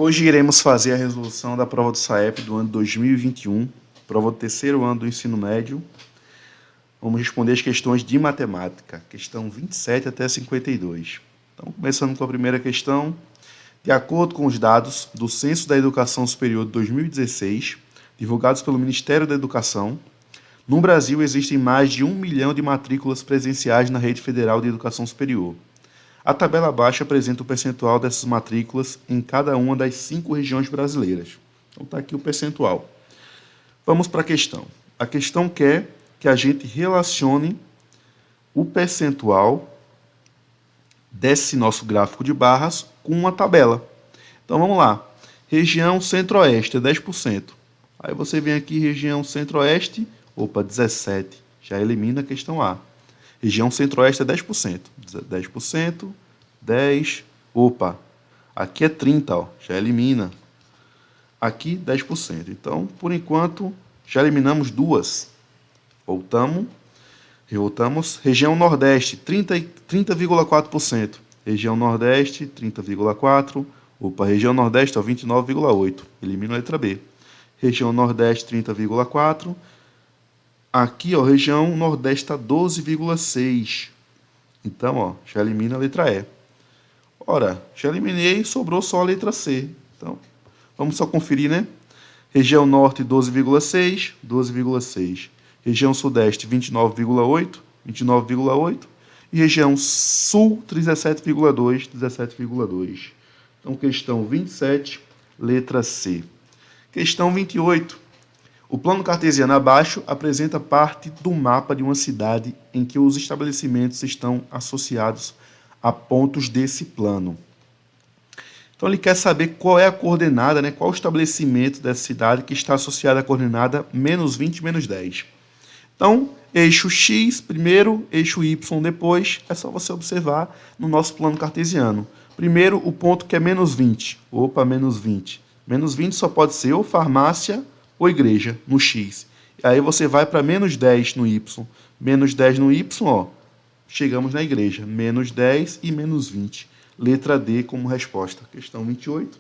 Hoje iremos fazer a resolução da prova do SAEP do ano 2021, prova do terceiro ano do ensino médio. Vamos responder as questões de matemática, questão 27 até 52. Então, começando com a primeira questão. De acordo com os dados do Censo da Educação Superior de 2016, divulgados pelo Ministério da Educação, no Brasil existem mais de 1 milhão de matrículas presenciais na Rede Federal de Educação Superior. A tabela abaixo apresenta o percentual dessas matrículas em cada uma das 5 regiões brasileiras. Então está aqui o percentual. Vamos para a questão. A questão quer que a gente relacione o percentual desse nosso gráfico de barras com uma tabela. Então vamos lá. Região Centro-Oeste é 10%. Aí você vem aqui, região Centro-Oeste, 17. Já elimina a questão A. Região Centro-Oeste é 10%. 10%, 10, aqui é 30, já elimina. Aqui 10%. Então, por enquanto, já eliminamos duas. Voltamos. Região Nordeste, 30,4%. Região Nordeste, 30,4%. Região Nordeste, 29,8%. Elimina a letra B. Região Nordeste, 30,4%. Aqui, região Nordeste está 12,6%. Então, já elimina a letra E. Ora, já eliminei, sobrou só a letra C. Então, vamos só conferir, né? Região Norte, 12,6%, 12,6%. Região Sudeste, 29,8%, 29,8%. E região Sul, 17,2%, 17,2%. Então, questão 27, letra C. Questão 28. O plano cartesiano abaixo apresenta parte do mapa de uma cidade em que os estabelecimentos estão associados a pontos desse plano. Então, ele quer saber qual é a coordenada, né? Qual o estabelecimento dessa cidade que está associado à coordenada menos 20, menos 10. Então, eixo X primeiro, eixo Y depois, é só você observar no nosso plano cartesiano. Primeiro, o ponto que é menos 20. Menos 20. Menos 20 só pode ser ou farmácia ou igreja, no X. E aí você vai para menos 10 no Y. Menos 10 no Y, chegamos na igreja. Menos 10 e menos 20. Letra D como resposta. Questão 28,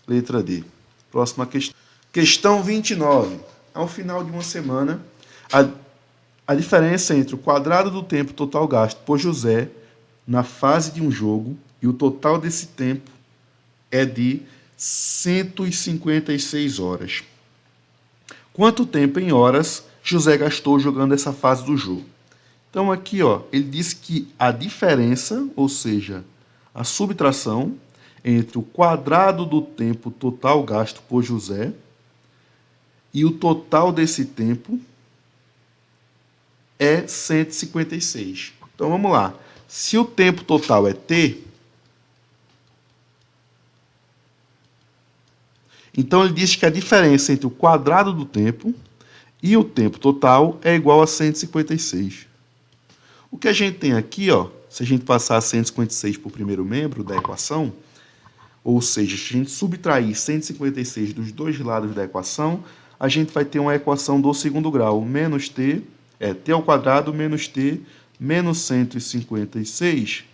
letra D. Próxima questão. Questão 29. Ao final de uma semana, a diferença entre o quadrado do tempo total gasto por José na fase de um jogo e o total desse tempo é de 156 horas. Quanto tempo em horas José gastou jogando essa fase do jogo? Então aqui, ele diz que a diferença, ou seja, a subtração entre o quadrado do tempo total gasto por José e o total desse tempo é 156. Então vamos lá. Se o tempo total é T, então ele diz que a diferença entre o quadrado do tempo e o tempo total é igual a 156. O que a gente tem aqui, se a gente passar 156 para o primeiro membro da equação, ou seja, se a gente subtrair 156 dos dois lados da equação, a gente vai ter uma equação do segundo grau. Menos t, t ao quadrado menos t menos 156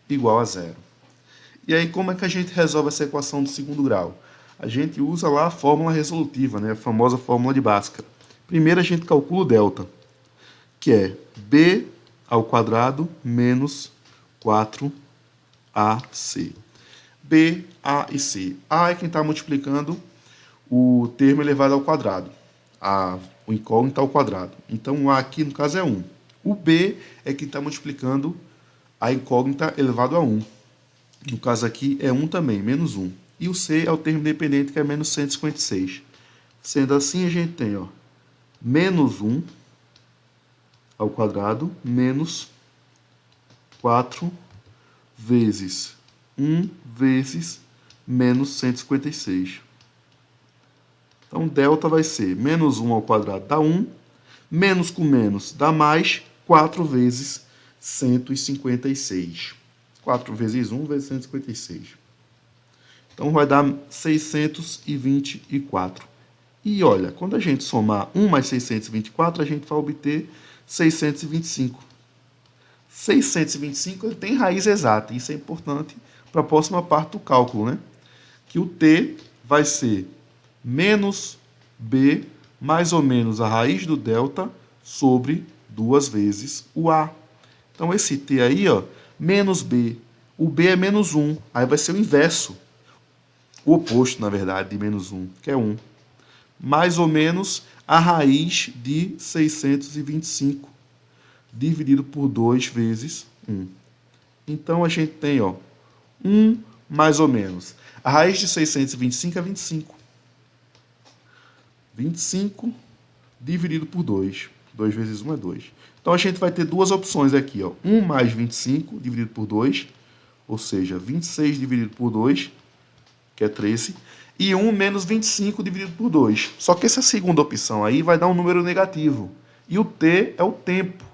igual a zero. E aí, como é que a gente resolve essa equação do segundo grau? A gente usa lá a fórmula resolutiva, né? A famosa fórmula de Bhaskara. Primeiro a gente calcula o delta, que é b ao quadrado menos 4ac. B, A e C. A é quem está multiplicando o termo elevado ao quadrado. O incógnito ao quadrado. Então, o A aqui, no caso, é 1. O B é quem está multiplicando a incógnita elevado a 1. No caso aqui, é 1 também, menos 1. E o C é o termo dependente, que é menos 156. Sendo assim, a gente tem, menos 1 ao quadrado menos 4 vezes 1 vezes menos 156. Então, delta vai ser menos 1 ao quadrado dá 1, menos com menos dá mais 4 vezes 156. 4 vezes 1 vezes 156. Então, vai dar 624. E olha, quando a gente somar 1 mais 624, a gente vai obter 625. 625 ele tem raiz exata, isso é importante para a próxima parte do cálculo, né? que o t vai ser menos b mais ou menos a raiz do delta sobre 2 vezes o a. Então, esse t aí, ó, menos b. O b é menos 1. Aí vai ser o inverso. O oposto, na verdade, de menos 1, que é 1. Mais ou menos a raiz de 625 dividido por 2 vezes 1. Então, a gente tem, ó, 1 mais ou menos. A raiz de 625 é 25. 25 dividido por 2. 2 vezes 1 é 2. Então, a gente vai ter duas opções aqui, ó. 1 mais 25 dividido por 2, ou seja, 26 dividido por 2, que é 13, e 1 menos 25 dividido por 2. Só que essa segunda opção aí vai dar um número negativo. E o t é o tempo.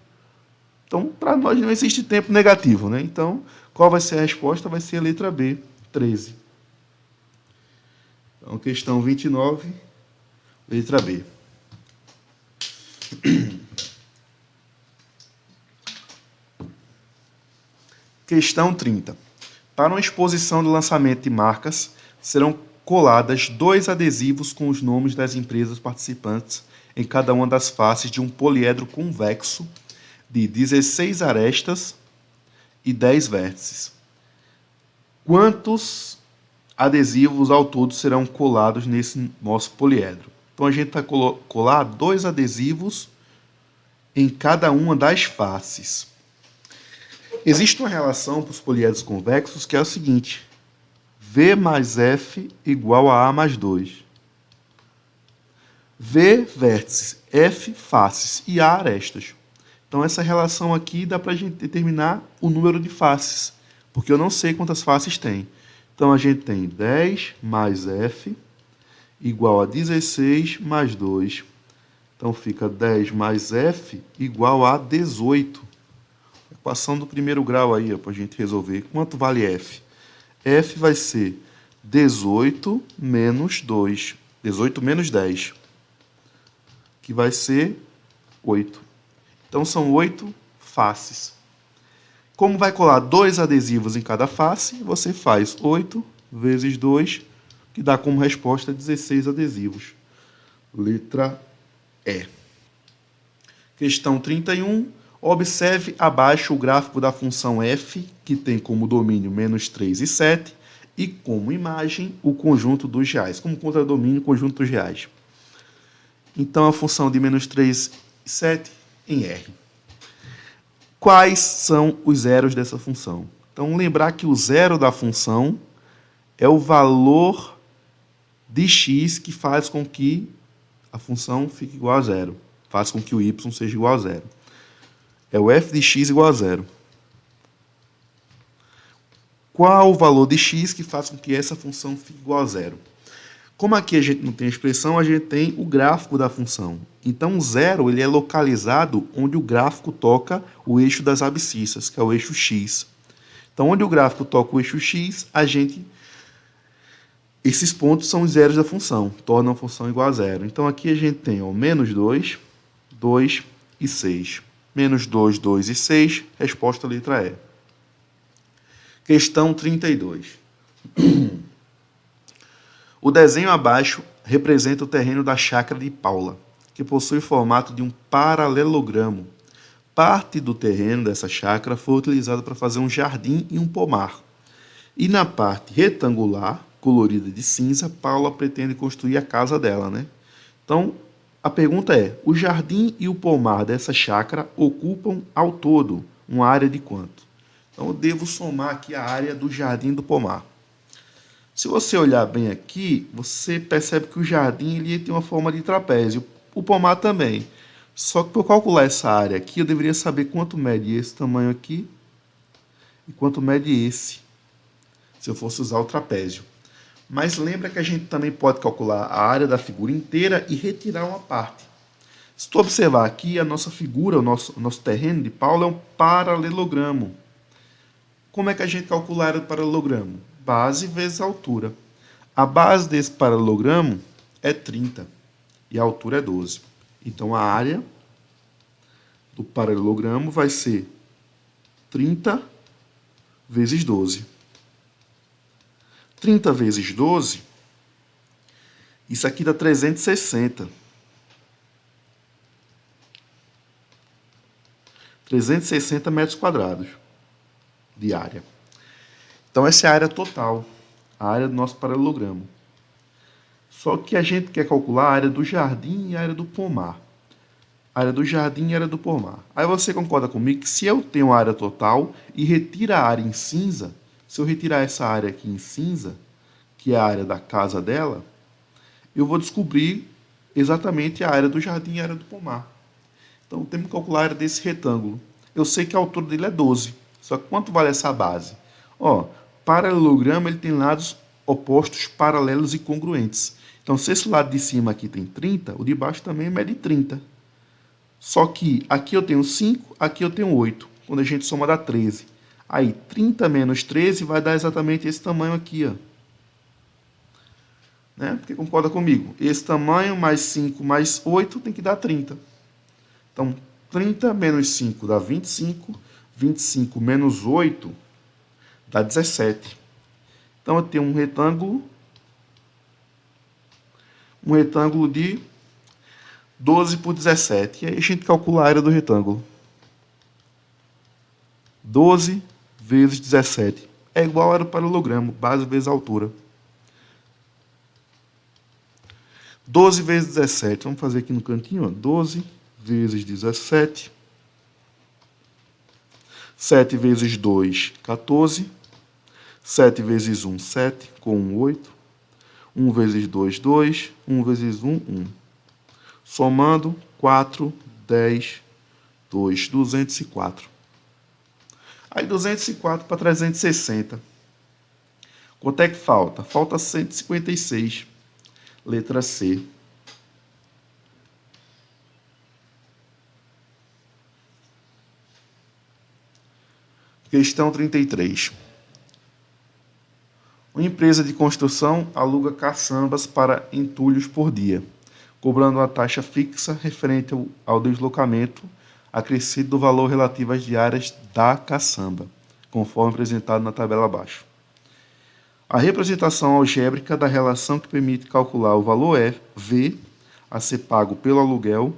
Então, para nós não existe tempo negativo, né? Então, qual vai ser a resposta? Vai ser a letra B, 13. Então, questão 29, letra B. Questão 30. Para uma exposição de lançamento de marcas, serão coladas 2 adesivos com os nomes das empresas participantes em cada uma das faces de um poliedro convexo de 16 arestas e 10 vértices. Quantos adesivos ao todo serão colados nesse nosso poliedro? Então, a gente vai colar 2 adesivos em cada uma das faces. Existe uma relação para os poliedros convexos que é o seguinte: V mais F igual a A mais 2. V vértices, F faces e A arestas. Então, essa relação aqui dá para a gente determinar o número de faces, porque eu não sei quantas faces tem. Então, a gente tem 10 mais F igual a 16 mais 2. Então, fica 10 mais F igual a 18. Equação do primeiro grau aí, para a gente resolver. Quanto vale F? F vai ser 18 menos 2. 18 menos 10. Que vai ser 8. Então, são 8 faces. Como vai colar 2 adesivos em cada face, você faz 8 vezes 2, que dá como resposta 16 adesivos. Letra E. Questão 31. Observe abaixo o gráfico da função f, que tem como domínio menos 3 e 7, e como imagem o conjunto dos reais, como contradomínio o conjunto dos reais. Então, a função de menos 3 e 7 em R. Quais são os zeros dessa função? Então, lembrar que o zero da função é o valor de x que faz com que a função fique igual a zero. Faz com que o y seja igual a zero. É o f de x igual a zero. Qual o valor de x que faz com que essa função fique igual a zero? Como aqui a gente não tem a expressão, a gente tem o gráfico da função. Então, o zero ele é localizado onde o gráfico toca o eixo das abscissas, que é o eixo x. Então, onde o gráfico toca o eixo x, esses pontos são os zeros da função, tornam a função igual a zero. Então, aqui a gente tem menos 2, 2 e 6. Menos 2, 2 e 6, resposta letra E. Questão 32. O desenho abaixo representa o terreno da chácara de Paula, que possui o formato de um paralelogramo. Parte do terreno dessa chácara foi utilizada para fazer um jardim e um pomar. E na parte retangular, colorida de cinza, Paula pretende construir a casa dela, né? Então, a pergunta é: o jardim e o pomar dessa chácara ocupam ao todo uma área de quanto? Então, eu devo somar aqui a área do jardim e do pomar. Se você olhar bem aqui, você percebe que o jardim ele tem uma forma de trapézio, o pomar também. Só que para eu calcular essa área aqui, eu deveria saber quanto mede esse tamanho aqui e quanto mede esse, se eu fosse usar o trapézio. Mas lembra que a gente também pode calcular a área da figura inteira e retirar uma parte. Se tu observar aqui, a nossa figura, o nosso terreno de Paula é um paralelogramo. Como é que a gente calcula a área do paralelogramo? Base vezes altura. A base desse paralelogramo é 30 e a altura é 12. Então, a área do paralelogramo vai ser 30 vezes 12. 30 vezes 12, isso aqui dá 360. 360 metros quadrados de área. Então, essa é a área total, a área do nosso paralelogramo. Só que a gente quer calcular a área do jardim e a área do pomar. A área do jardim e a área do pomar. Aí você concorda comigo que se eu tenho a área total e retiro a área em cinza, se eu retirar essa área aqui em cinza, que é a área da casa dela, eu vou descobrir exatamente a área do jardim e a área do pomar. Então, temos que calcular a área desse retângulo. Eu sei que a altura dele é 12. Só que quanto vale essa base? Ó, paralelogramo ele tem lados opostos, paralelos e congruentes. Então, se esse lado de cima aqui tem 30, o de baixo também mede 30. Só que aqui eu tenho 5, aqui eu tenho 8. Quando a gente soma dá 13. Aí, 30 menos 13 vai dar exatamente esse tamanho aqui, ó. Né? Porque concorda comigo? Esse tamanho mais 5 mais 8 tem que dar 30. Então, 30 menos 5 dá 25. 25 menos 8 dá 17. Então, eu tenho um retângulo de 12 por 17. E aí a gente calcula a área do retângulo. 12 vezes 17 é igual a área do paralelogramo, base vezes altura. 12 vezes 17, vamos fazer aqui no cantinho, ó. 12 vezes 17. 7 vezes 2, 14. 7 vezes 1, 7, com 1, 8. 1 vezes 2, 2. 1 vezes 1, 1. Somando, 4, 10, 2, 204. Aí 204 para 360. Quanto é que falta? Falta 156. Letra C. Questão 33. Uma empresa de construção aluga caçambas para entulhos por dia, cobrando uma taxa fixa referente ao deslocamento acrescido do valor relativo às diárias da caçamba, conforme apresentado na tabela abaixo. A representação algébrica da relação que permite calcular o valor V a ser pago pelo aluguel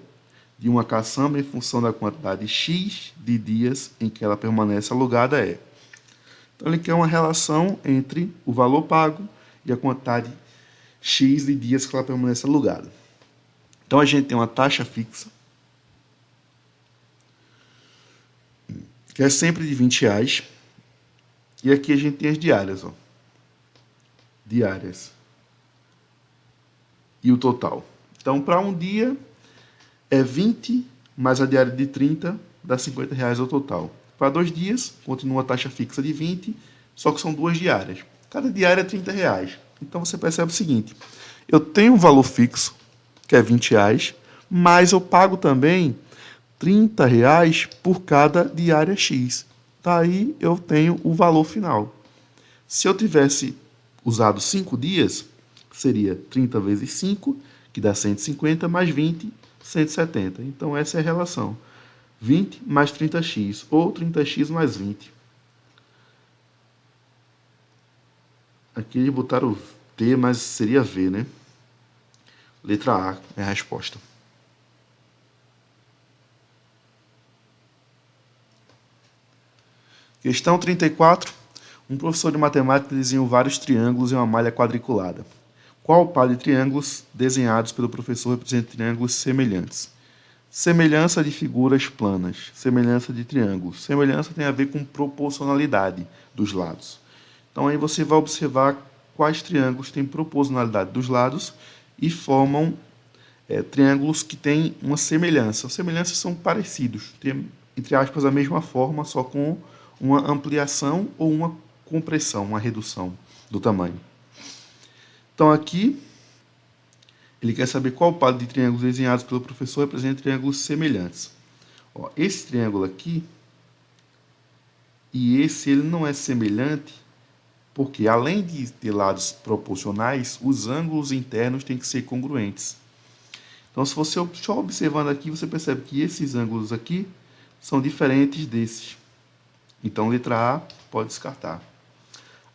de uma caçamba em função da quantidade X de dias em que ela permanece alugada é. Então, ele quer uma relação entre o valor pago e a quantidade X de dias que ela permanece alugada. Então, a gente tem uma taxa fixa, que é sempre de R$20. E aqui a gente tem as diárias, ó. Diárias. E o total. Então, para um dia, é 20, mais a diária de 30, dá R$50 ao total. Para 2 dias, continua a taxa fixa de 20, só que são 2 diárias. Cada diária é R$30. Então, você percebe o seguinte, eu tenho um valor fixo, que é R$20, mas eu pago também R$30 por cada diária X. Daí, eu tenho o valor final. Se eu tivesse usado 5 dias, seria 30 vezes 5, que dá 150, mais 20, 170. Então, essa é a relação. 20 mais 30x, ou 30x mais 20. Aqui eles botaram T, mas seria V, né? Letra A é a resposta. Questão 34. Um professor de matemática desenhou vários triângulos em uma malha quadriculada. Qual o par de triângulos desenhados pelo professor representa triângulos semelhantes? Semelhança de figuras planas, semelhança de triângulos. Semelhança tem a ver com proporcionalidade dos lados. Então, aí você vai observar quais triângulos têm proporcionalidade dos lados e formam triângulos que têm uma semelhança. As semelhanças são parecidos, têm, entre aspas, a mesma forma, só com uma ampliação ou uma compressão, uma redução do tamanho. Então, aqui, ele quer saber qual par de triângulos desenhados pelo professor representa triângulos semelhantes. Ó, esse triângulo aqui e esse ele não é semelhante porque, além de ter lados proporcionais, os ângulos internos têm que ser congruentes. Então, se você só observando aqui, você percebe que esses ângulos aqui são diferentes desses. Então, letra A pode descartar.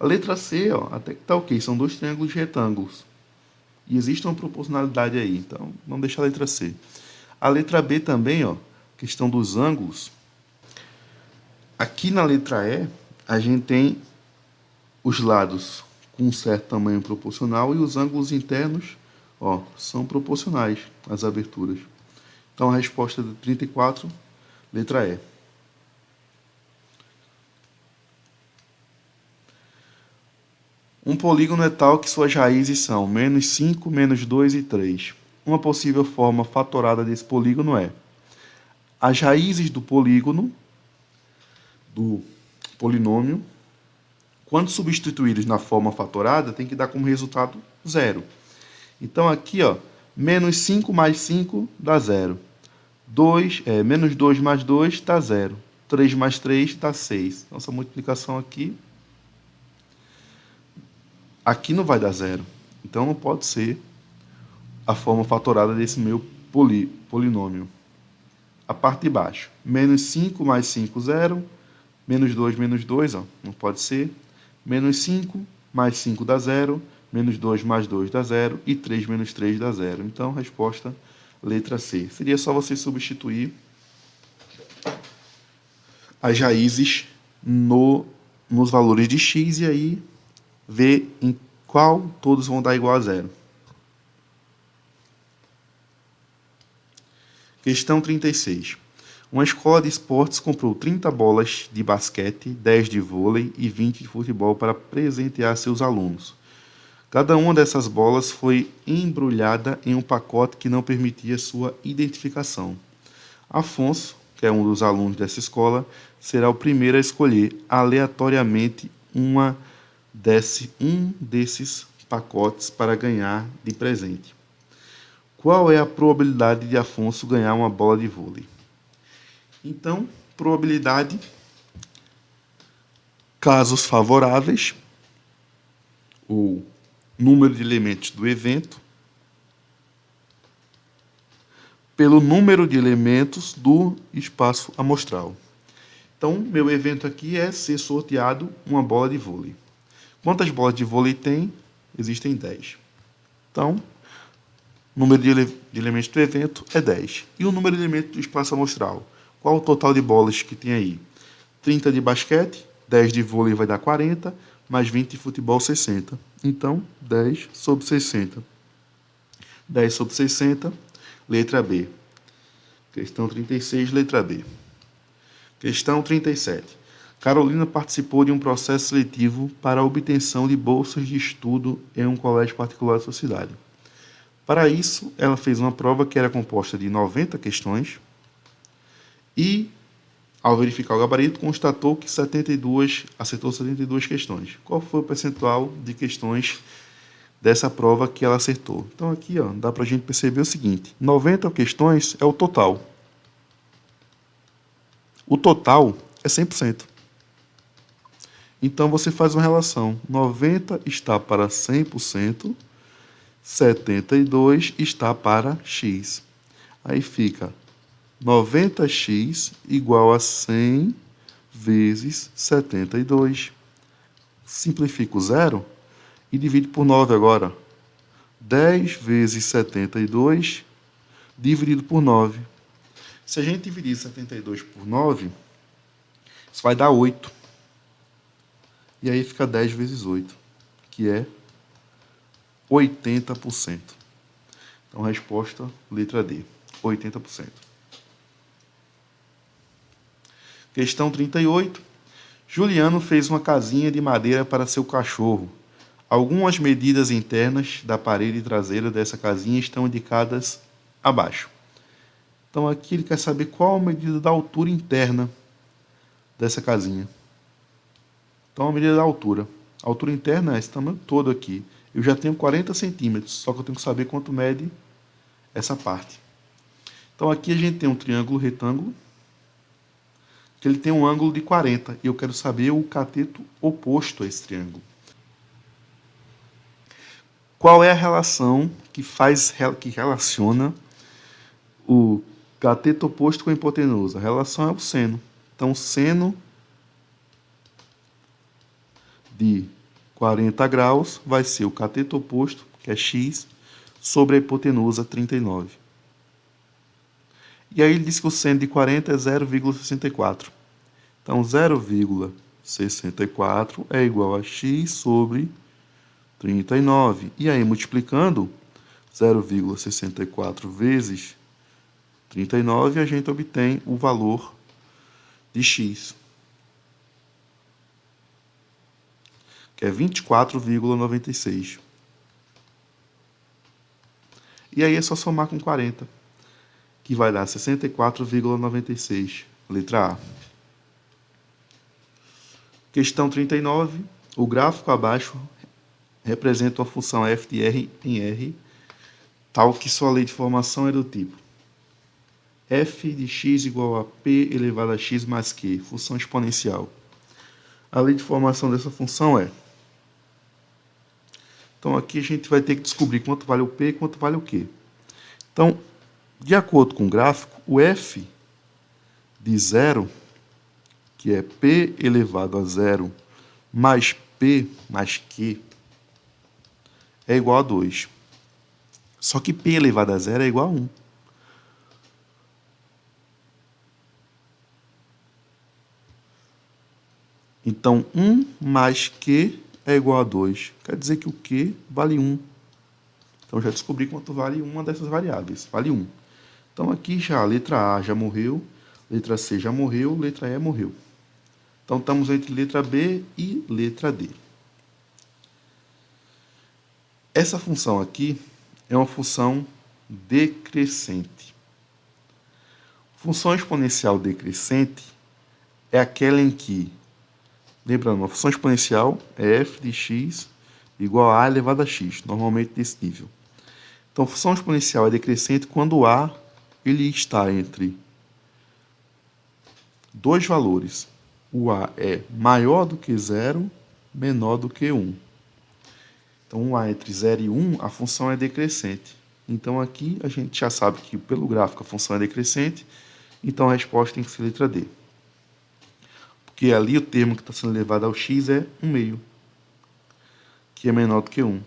A letra C, ó, até que tá ok, são dois triângulos retângulos. E existe uma proporcionalidade aí, então vamos deixar a letra C. A letra B também, ó, questão dos ângulos. Aqui na letra E, a gente tem os lados com um certo tamanho proporcional e os ângulos internos, ó, são proporcionais às aberturas. Então a resposta de 34, letra E. Um polígono é tal que suas raízes são -5, -2 e 3. Uma possível forma fatorada desse polígono é: as raízes do polígono, do polinômio, quando substituídos na forma fatorada, tem que dar como resultado 0. Então aqui, ó, -5 mais 5 dá 0. -2 mais 2 dá 0. 3 mais 3 dá 6. Então essa multiplicação aqui não vai dar 0. Então não pode ser a forma fatorada desse meu polinômio. A parte de baixo, -5 mais 5, 0. -2, -2, ó, não pode ser. -5 mais 5 dá 0. -2 mais 2 dá 0. E 3 menos 3 dá 0. Então, resposta, letra C. Seria só você substituir as raízes nos valores de x e aí ver em qual todos vão dar igual a 0. Questão 36. Uma escola de esportes comprou 30 bolas de basquete, 10 de vôlei e 20 de futebol para presentear seus alunos. Cada uma dessas bolas foi embrulhada em um pacote que não permitia sua identificação. Afonso, que é um dos alunos dessa escola, será o primeiro a escolher aleatoriamente um desses pacotes para ganhar de presente. Qual é a probabilidade de Afonso ganhar uma bola de vôlei? Então, probabilidade, casos favoráveis, ou número de elementos do evento, pelo número de elementos do espaço amostral. Então, meu evento aqui é ser sorteado uma bola de vôlei. Quantas bolas de vôlei tem? Existem 10. Então, o número de elementos do evento é 10. E o número de elementos do espaço amostral? Qual o total de bolas que tem aí? 30 de basquete, 10 de vôlei vai dar 40, mais 20 de futebol, 60. Então, 10 sobre 60. 10 sobre 60, letra B. Questão 36, letra B. Questão 37. Carolina participou de um processo seletivo para a obtenção de bolsas de estudo em um colégio particular da sua cidade. Para isso, ela fez uma prova que era composta de 90 questões e, ao verificar o gabarito, constatou que acertou 72 questões. Qual foi o percentual de questões dessa prova que ela acertou? Então aqui, ó, dá para a gente perceber o seguinte: 90 questões é o total. O total é 100%. Então você faz uma relação: 90 está para 100%, 72 está para x. Aí fica 90x igual a 100 vezes 72. Simplifica o zero e divide por 9 agora. 10 vezes 72 dividido por 9. Se a gente dividir 72 por 9, isso vai dar 8. E aí fica 10 vezes 8, que é 80%. Então, resposta, letra D, 80%. Questão 38. Juliano fez uma casinha de madeira para seu cachorro. Algumas medidas internas da parede traseira dessa casinha estão indicadas abaixo. Então, aqui ele quer saber qual a medida da altura interna dessa casinha. Então, a medida da altura. A altura interna é esse tamanho todo aqui. Eu já tenho 40 centímetros, só que eu tenho que saber quanto mede essa parte. Então, aqui a gente tem um triângulo retângulo, que ele tem um ângulo de 40, e eu quero saber o cateto oposto a esse triângulo. Qual é a relação que relaciona o cateto oposto com a hipotenusa? A relação é o seno. Então, seno de 40 graus vai ser o cateto oposto, que é x, sobre a hipotenusa 39. E aí ele diz que o seno de 40 é 0,64. Então, 0,64 é igual a x sobre 39. E aí, multiplicando 0,64 vezes 39, a gente obtém o valor de x, que é 24,96. E aí é só somar com 40, que vai dar 64,96, letra A. Questão 39. O gráfico abaixo representa uma função f de r em R, tal que sua lei de formação é do tipo f de x igual a p elevado a x mais q, função exponencial. A lei de formação dessa função é... Então, aqui a gente vai ter que descobrir quanto vale o p e quanto vale o q. Então, de acordo com o gráfico, o f de 0, que é p elevado a 0 mais p mais q, é igual a 2. Só que p elevado a 0 é igual a 1. Então, 1 mais q é igual a 2. Quer dizer que o q vale 1. Então, já descobri quanto vale uma dessas variáveis. Vale 1. Então, aqui já a letra A já morreu, letra C já morreu, letra E morreu. Então, estamos entre letra B e letra D. Essa função aqui é uma função decrescente. Função exponencial decrescente é aquela em que, lembrando, uma função exponencial é f de x igual a elevado a x, normalmente desse nível. Então, função exponencial é decrescente quando A ele está entre dois valores. O A é maior do que 0, menor do que 1. Então, o A entre 0 e 1, a função é decrescente. Então, aqui a gente já sabe que pelo gráfico a função é decrescente, então a resposta tem que ser letra D. Porque ali o termo que está sendo elevado ao x é 1/2, que é menor do que 1.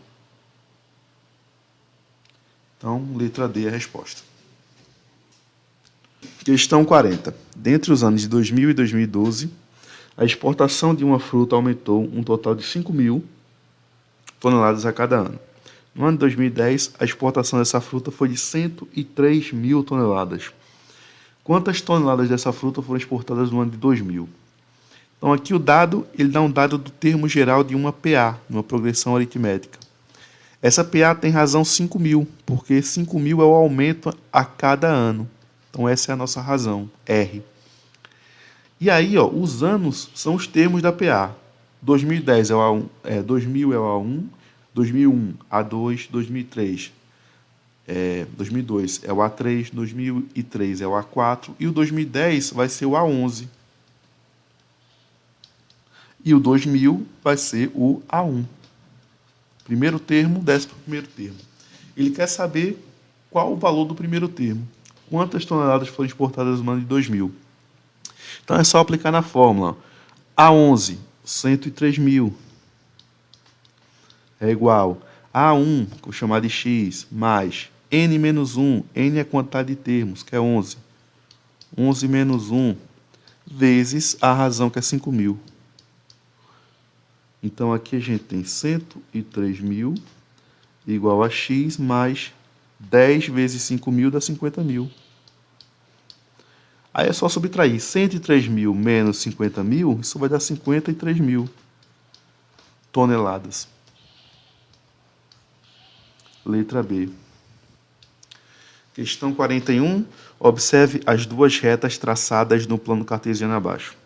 Então, letra D é a resposta. Questão 40. Dentre os anos de 2000 e 2012, a exportação de uma fruta aumentou um total de 5.000 toneladas a cada ano. No ano de 2010, a exportação dessa fruta foi de 103.000 toneladas. Quantas toneladas dessa fruta foram exportadas no ano de 2000? Então, aqui o dado, ele dá um dado do termo geral de uma PA, uma progressão aritmética. Essa PA tem razão 5.000, porque 5.000 é o aumento a cada ano. Então, essa é a nossa razão, R. E aí, ó, os anos são os termos da PA. 2010 é o A1, 2000 é o A1, 2001 A2, 2003 2002 é o A3, 2003 é o A4 e o 2010 vai ser o A11. E o 2000 vai ser o A1. Primeiro termo desce para o primeiro termo. Ele quer saber qual o valor do primeiro termo. Quantas toneladas foram exportadas no ano de 2000? Então é só aplicar na fórmula. A11, 103.000, é igual a A1, que eu vou chamar de x, mais n menos 1, n é a quantidade de termos, que é 11. 11 menos 1, vezes a razão, que é 5.000. Então aqui a gente tem 103.000 igual a x mais 10 vezes 5.000 dá 50.000. Aí é só subtrair 103.000 menos 50.000, isso vai dar 53.000 toneladas. Letra B. Questão 41. Observe as duas retas traçadas no plano cartesiano abaixo.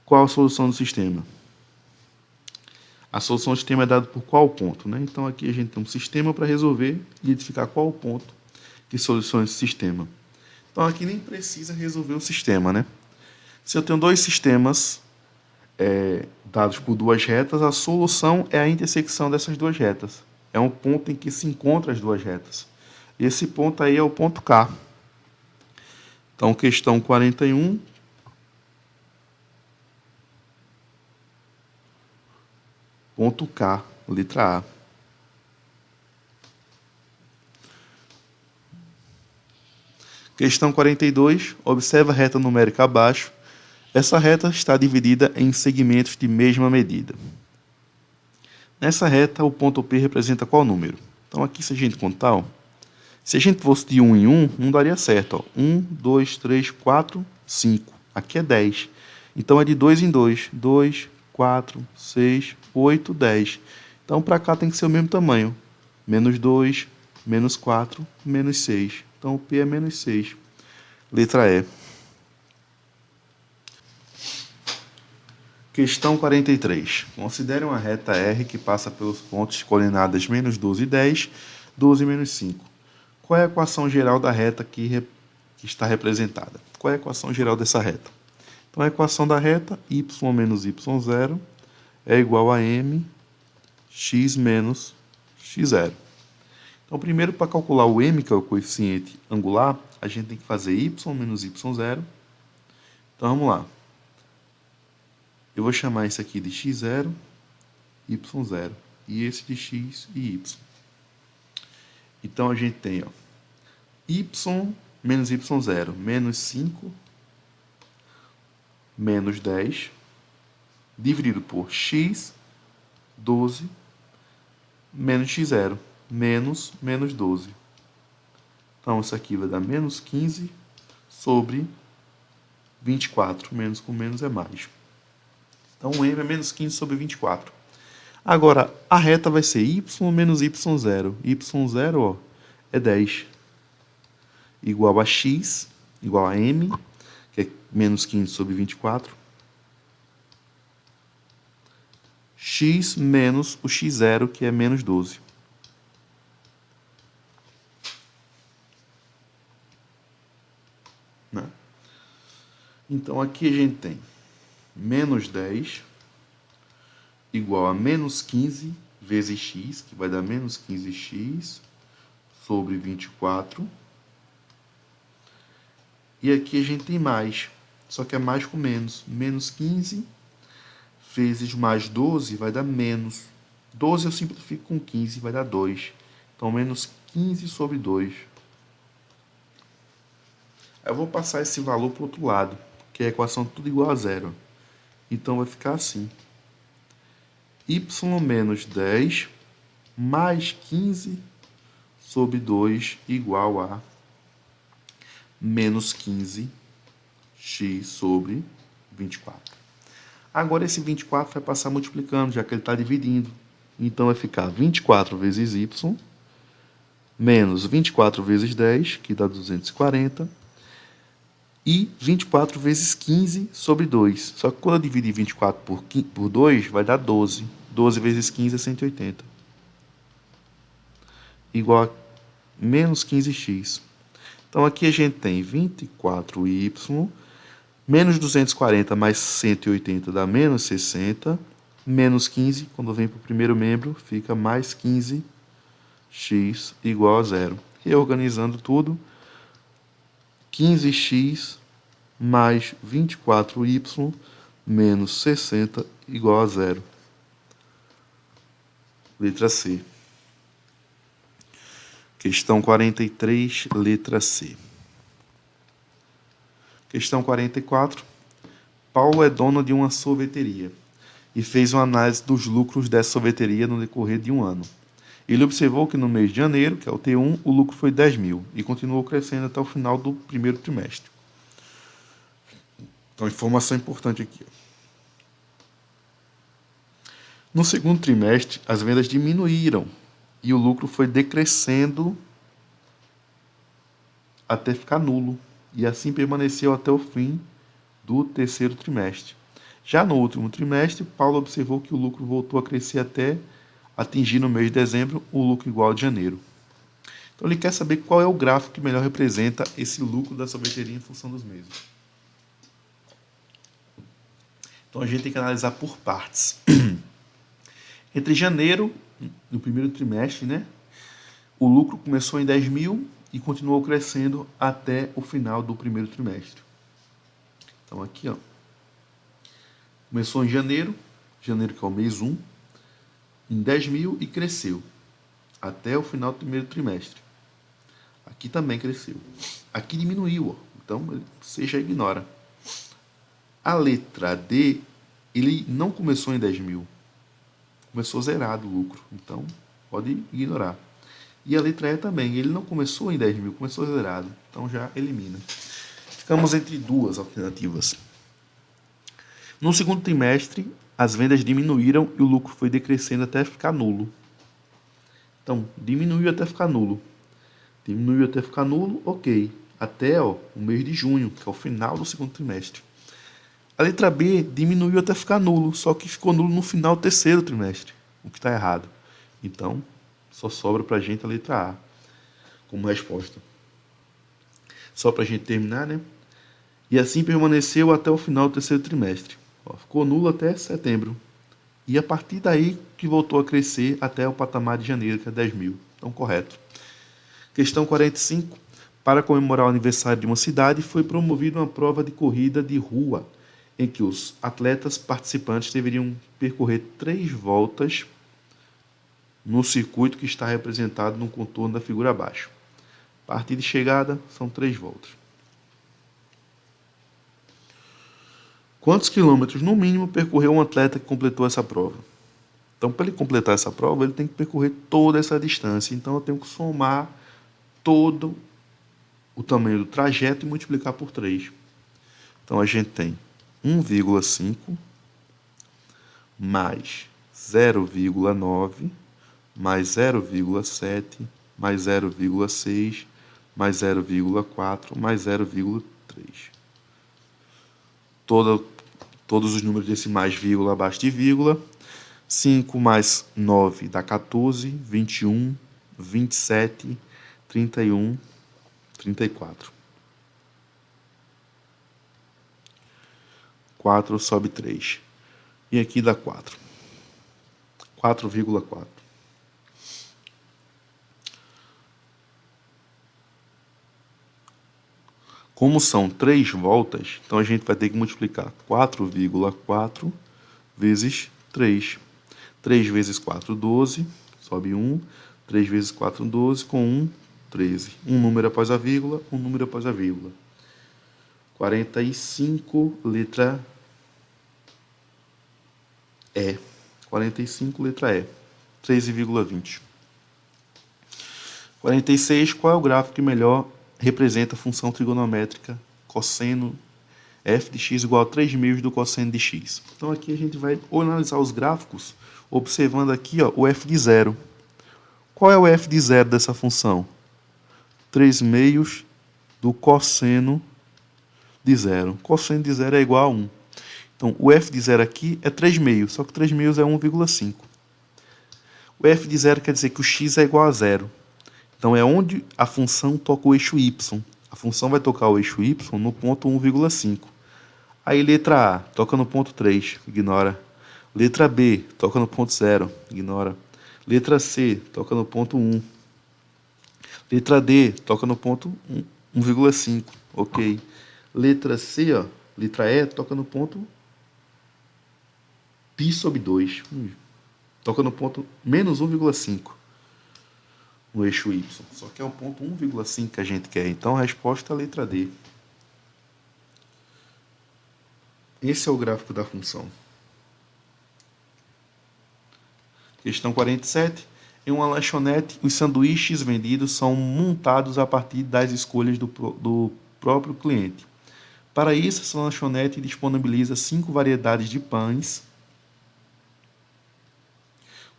Qual a solução do sistema? A solução do sistema é dada por qual ponto, né? Então aqui a gente tem um sistema para resolver e identificar qual o ponto que soluciona esse sistema. Então aqui nem precisa resolver o sistema, né? Se eu tenho dois sistemas dados por duas retas, a solução é a intersecção dessas duas retas. É um ponto em que se encontram as duas retas. Esse ponto aí é o ponto K. Então, questão 41. Ponto K, letra A. Questão 42. Observa a reta numérica abaixo. Essa reta está dividida em segmentos de mesma medida. Nessa reta, o ponto P representa qual número? Então, aqui, se a gente contar, ó, se a gente fosse de 1 em 1, não daria certo. Ó. 1, 2, 3, 4, 5. Aqui é 10. Então, é de 2 em 2. 2, 4, 6, 8, 10. Então, para cá tem que ser o mesmo tamanho. Menos 2, menos 4, menos 6. Então, o P é menos 6. Letra E. Questão 43. Considere uma reta R que passa pelos pontos de coordenadas menos 12 e 10, 12 e menos 5. Qual é a equação geral da reta que está representada? Qual é a equação geral dessa reta? Então, a equação da reta, y menos y0, é igual a mx menos x0. Então, primeiro, para calcular o m, que é o coeficiente angular, a gente tem que fazer y menos y0. Então, vamos lá. Eu vou chamar isso aqui de x0, y0, e esse de x e y. Então, a gente tem, ó, y menos y0, menos 5, menos 10, dividido por x, 12, menos x0, menos 12. Então, isso aqui vai dar menos 15 sobre 24. Menos com menos é mais. Então, o m é menos 15 sobre 24. Agora, a reta vai ser y menos y0. y0, ó, é 10. Igual a x, igual a m, que é menos 15 sobre 24. X menos o x0, que é menos 12. Né? Então, aqui a gente tem menos 10 igual a menos 15 vezes x, que vai dar menos 15x sobre 24. E aqui a gente tem mais, só que é mais com menos. Menos 15 vezes mais 12 vai dar menos. 12 eu simplifico com 15, vai dar 2. Então, menos 15 sobre 2. Aí eu vou passar esse valor para o outro lado, que é a equação tudo igual a zero. Então, vai ficar assim. Y menos 10 mais 15 sobre 2 igual a menos 15x sobre 24. Agora, esse 24 vai passar multiplicando, já que ele está dividindo. Então, vai ficar 24 vezes y menos 24 vezes 10, que dá 240, e 24 vezes 15 sobre 2. Só que quando eu dividir 24 por 2, vai dar 12. 12 vezes 15 é 180. Igual a menos 15x. Então, aqui a gente tem 24y menos 240 mais 180 dá menos 60. Menos 15, quando vem para o primeiro membro, fica mais 15x igual a zero. Reorganizando tudo, 15x mais 24y menos 60 igual a zero. Letra C. Questão 43, letra C. Questão 44. Paulo é dono de uma sorveteria e fez uma análise dos lucros dessa sorveteria no decorrer de um ano. Ele observou que no mês de janeiro, que é o T1, o lucro foi 10 mil e continuou crescendo até o final do primeiro trimestre. Então, informação importante aqui. No segundo trimestre, as vendas diminuíram e o lucro foi decrescendo até ficar nulo, e assim permaneceu até o fim do terceiro trimestre. Já no último trimestre, Paulo observou que o lucro voltou a crescer até atingir no mês de dezembro o lucro igual ao de janeiro. Então ele quer saber qual é o gráfico que melhor representa esse lucro da sorveteria em função dos meses. Então a gente tem que analisar por partes. Entre janeiro, no primeiro trimestre, né, o lucro começou em 10 mil e continuou crescendo até o final do primeiro trimestre. Então aqui, ó, começou em janeiro que é o mês 1, em 10 mil e cresceu até o final do primeiro trimestre. Aqui também cresceu. Aqui diminuiu, ó. Então você já ignora. A letra D, ele não começou em 10 mil. Começou zerado o lucro. Então pode ignorar. E a letra E também, ele não começou em 10 mil, começou zerado. Então já elimina. Ficamos entre duas alternativas. No segundo trimestre, as vendas diminuíram e o lucro foi decrescendo até ficar nulo. Então, diminuiu até ficar nulo. Diminuiu até ficar nulo, ok. Até o mês de junho, que é o final do segundo trimestre. A letra B diminuiu até ficar nulo, só que ficou nulo no final do terceiro trimestre, o que está errado. Então, só sobra para a gente a letra A como resposta. Só para a gente terminar, né? E assim permaneceu até o final do terceiro trimestre. Ficou nulo até setembro. E a partir daí que voltou a crescer até o patamar de janeiro, que é 10 mil. Então, correto. Questão 45. Para comemorar o aniversário de uma cidade, foi promovida uma prova de corrida de rua, em que os atletas participantes deveriam percorrer 3 voltas no circuito que está representado no contorno da figura abaixo. Partida de chegada são 3 voltas. Quantos quilômetros, no mínimo, percorreu um atleta que completou essa prova? Então, para ele completar essa prova, ele tem que percorrer toda essa distância. Então, eu tenho que somar todo o tamanho do trajeto e multiplicar por 3. Então, a gente tem 1,5 mais 0,9 mais 0,7 mais 0,6 mais 0,4 mais 0,3. Todos os números decimais, vírgula abaixo de vírgula. 5 mais 9 dá 14, 21, 27, 31, 34. 4 sobe 3. E aqui dá 4. 4,4. Como são 3 voltas, então a gente vai ter que multiplicar 4,4 vezes 3. 3 vezes 4, 12, sobe 1. 3 vezes 4, 12, com 1, 13. Um número após a vírgula, um número após a vírgula. 45, letra E. 45, letra E. 13,20. 46, qual é o gráfico que melhor representa a função trigonométrica cosseno f de x igual a 3 meios do cosseno de x? Então aqui a gente vai analisar os gráficos observando aqui o f de zero. Qual é o f de zero dessa função? 3 meios do cosseno de zero. Cosseno de zero é igual a 1. Então, o f de zero aqui é 3 meios, só que 3 meios é 1,5. O f de zero quer dizer que o x é igual a zero. Então, é onde a função toca o eixo y. A função vai tocar o eixo y no ponto 1,5. Aí, letra A, toca no ponto 3, ignora. Letra B, toca no ponto 0, ignora. Letra C, toca no ponto 1. Letra D, toca no ponto 1,5, ok. Letra C, letra E, toca no ponto π sobre 2. Toca no ponto menos 1,5 no eixo Y. Só que é o ponto 1,5 que a gente quer. Então a resposta é a letra D. Esse é o gráfico da função. Questão 47. Em uma lanchonete, os sanduíches vendidos são montados a partir das escolhas do próprio cliente. Para isso, essa lanchonete disponibiliza 5 variedades de pães,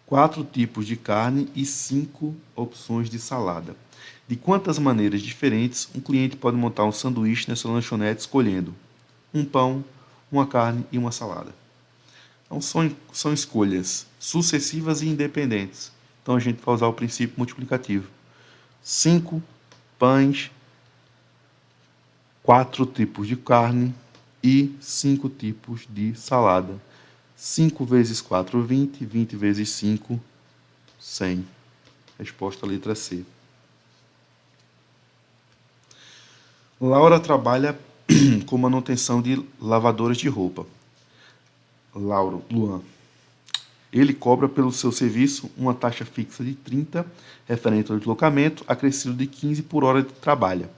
4 tipos de carne e 5 opções de salada. De quantas maneiras diferentes um cliente pode montar um sanduíche nessa lanchonete escolhendo um pão, uma carne e uma salada? Então, são escolhas sucessivas e independentes. Então, a gente vai usar o princípio multiplicativo. 5 pães, 4 tipos de carne e 5 tipos de salada. 5 vezes 4, 20. 20 vezes 5, 100. Resposta letra C. Laura trabalha com manutenção de lavadoras de roupa. Luan. Ele cobra pelo seu serviço uma taxa fixa de 30, referente ao deslocamento, acrescido de 15 por hora de trabalho.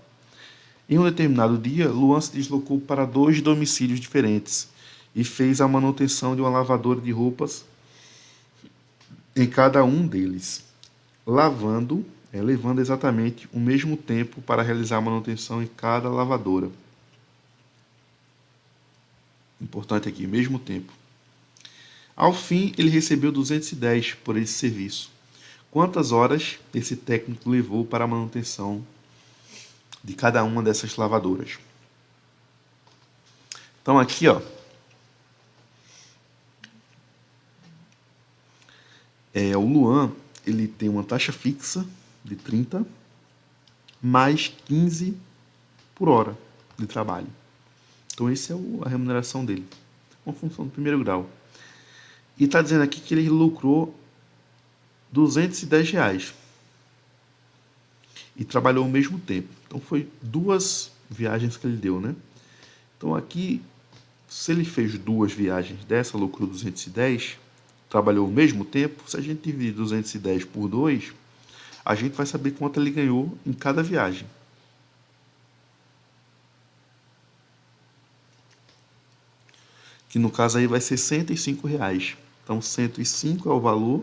Em um determinado dia, Luan se deslocou para 2 domicílios diferentes e fez a manutenção de uma lavadora de roupas em cada um deles, levando exatamente o mesmo tempo para realizar a manutenção em cada lavadora. Importante aqui, mesmo tempo. Ao fim, ele recebeu 210 por esse serviço. Quantas horas esse técnico levou para a manutenção de cada uma dessas lavadoras? Então aqui, ó, o Luan, ele tem uma taxa fixa de 30 mais 15 por hora de trabalho. Então essa é a remuneração dele. Uma função do primeiro grau. E está dizendo aqui que ele lucrou R$210 e trabalhou ao mesmo tempo. Então foi 2 viagens que ele deu, né? Então aqui, se ele fez 2 viagens dessa, lucrou 210, trabalhou ao mesmo tempo, se a gente dividir 210 por 2, a gente vai saber quanto ele ganhou em cada viagem. Que no caso aí vai ser R$105. Então 105 é o valor,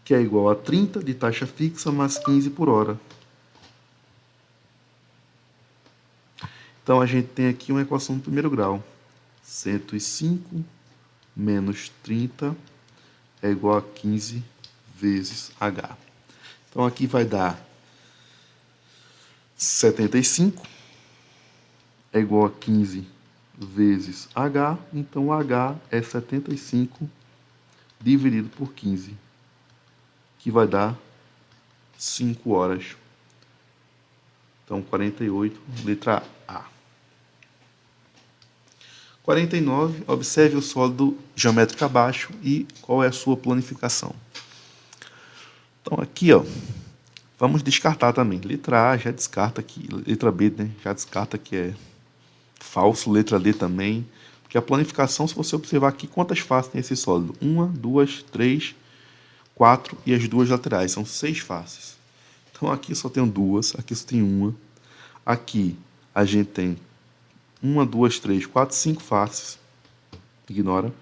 que é igual a 30 de taxa fixa mais 15 por hora. Então a gente tem aqui uma equação do primeiro grau. 105 menos 30 é igual a 15 vezes H. Então aqui vai dar 75 é igual a 15 vezes H. Então H é 75 dividido por 15, que vai dar 5 horas. Então 48, letra A. 49, observe o sólido geométrico abaixo e qual é a sua planificação. Então aqui, ó, vamos descartar também. Letra A já descarta aqui, letra B, né, já descarta que é falso, letra D também, porque a planificação, se você observar aqui, quantas faces tem esse sólido? 1, 2, 3, 4 e as 2 laterais, são 6 faces. Então aqui só tem 2, aqui só tem 1, aqui a gente tem 1, 2, 3, 4, 5 faces. Ignora.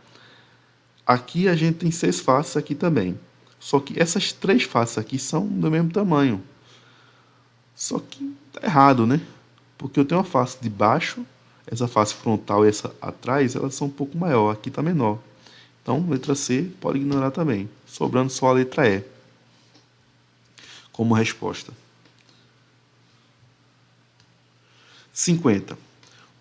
Aqui a gente tem 6 faces aqui também. Só que essas 3 faces aqui são do mesmo tamanho. Só que tá errado, né? Porque eu tenho uma face de baixo, essa face frontal e essa atrás, elas são um pouco maior. Aqui tá menor. Então, letra C pode ignorar também. Sobrando só a letra E como resposta. 50.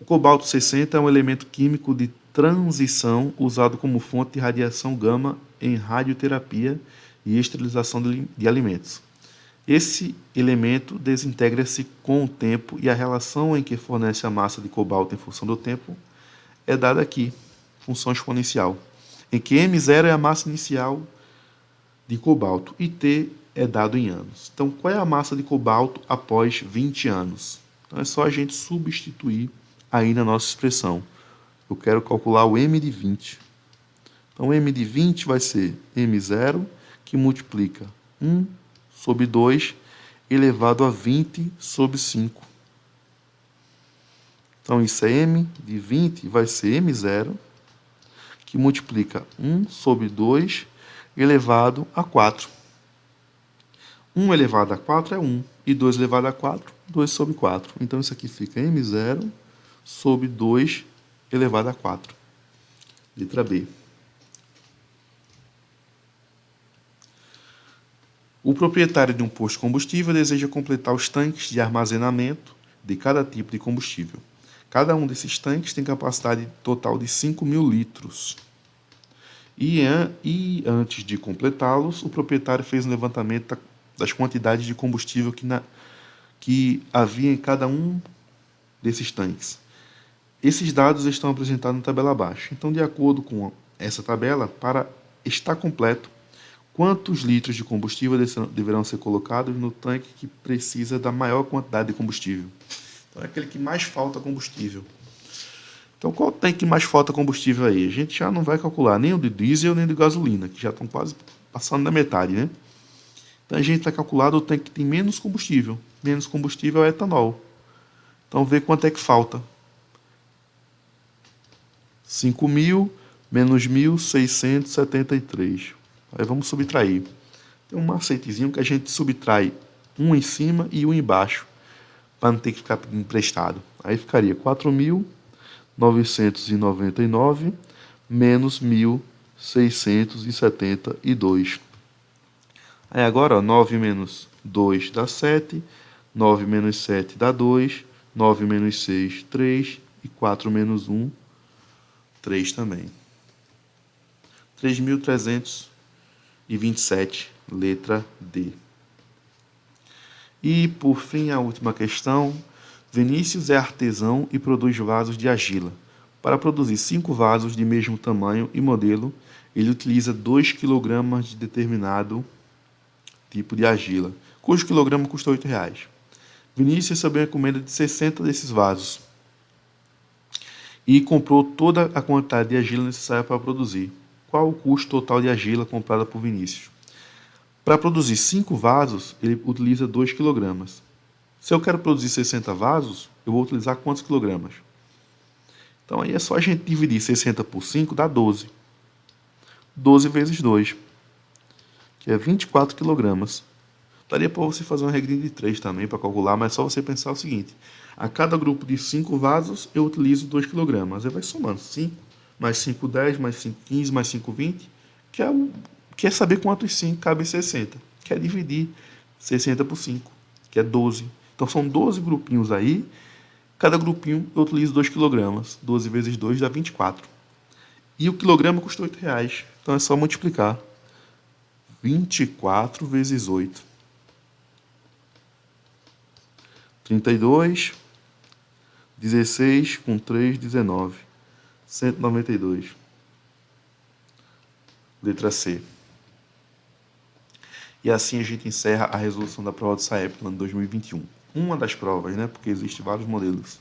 O cobalto 60 é um elemento químico de transição usado como fonte de radiação gama em radioterapia e esterilização de alimentos. Esse elemento desintegra-se com o tempo e a relação em que fornece a massa de cobalto em função do tempo é dada aqui, função exponencial, em que M0 é a massa inicial de cobalto e T é dado em anos. Então, qual é a massa de cobalto após 20 anos? Então, é só a gente substituir aí na nossa expressão. Eu quero calcular o M de 20. Então, M de 20 vai ser M0, que multiplica 1 sobre 2 elevado a 20 sobre 5. Então, isso é M de 20, vai ser M0, que multiplica 1 sobre 2 elevado a 4. 1 elevado a 4 é 1, e 2 elevado a 4, 2 sobre 4. Então, isso aqui fica M0 sobre 2 elevado a 4. Letra B. O proprietário de um posto de combustível deseja completar os tanques de armazenamento de cada tipo de combustível. Cada um desses tanques tem capacidade total de 5.000 litros. E antes de completá-los, o proprietário fez um levantamento das quantidades de combustível que havia em cada um desses tanques. Esses dados estão apresentados na tabela abaixo. Então, de acordo com essa tabela, para estar completo, quantos litros de combustível deverão ser colocados no tanque que precisa da maior quantidade de combustível? Então, é aquele que mais falta combustível. Então, qual tanque que mais falta combustível aí? A gente já não vai calcular nem o de diesel nem o de gasolina, que já estão quase passando da metade, né? Então, a gente vai calcular o tanque que tem menos combustível. Menos combustível é o etanol. Então, vê quanto é que falta. 5.000 menos 1.673. Aí vamos subtrair. Tem um macetezinho que a gente subtrai um em cima e um embaixo, para não ter que ficar emprestado. Aí ficaria 4.999 menos 1.672. Aí agora, ó, 9 menos 2 dá 7, 9 menos 7 dá 2, 9 menos 6, 3, e 4 menos 1, 3 também. 3.327, letra D. E, por fim, a última questão. Vinícius é artesão e produz vasos de argila. Para produzir 5 vasos de mesmo tamanho e modelo, ele utiliza 2 kg de determinado tipo de argila, cujo quilograma custa R$8. Vinícius recebeu uma encomenda de 60 desses vasos e comprou toda a quantidade de argila necessária para produzir. Qual o custo total de argila comprada por Vinícius? Para produzir 5 vasos, ele utiliza 2 kg. Se eu quero produzir 60 vasos, eu vou utilizar quantos quilogramas? Então aí é só a gente dividir 60 por 5, dá 12. 12 vezes 2, que é 24 kg. Daria para você fazer uma regrinha de 3 também para calcular, mas é só você pensar o seguinte: a cada grupo de 5 vasos eu utilizo 2 kg. Aí vai somando 5, mais 5, 10, mais 5, 15, mais 5, 20, que é saber quantos 5 cabe em 60, que é dividir 60 por 5, que é 12. Então são 12 grupinhos aí, cada grupinho eu utilizo 2 kg. 12 vezes 2 dá 24. E o quilograma custa R$8. Então é só multiplicar. 24 vezes 8. 32, 16 com 3, 19. 192. Letra C. E assim a gente encerra a resolução da prova do SAEP no ano 2021. Uma das provas, né? Porque existem vários modelos.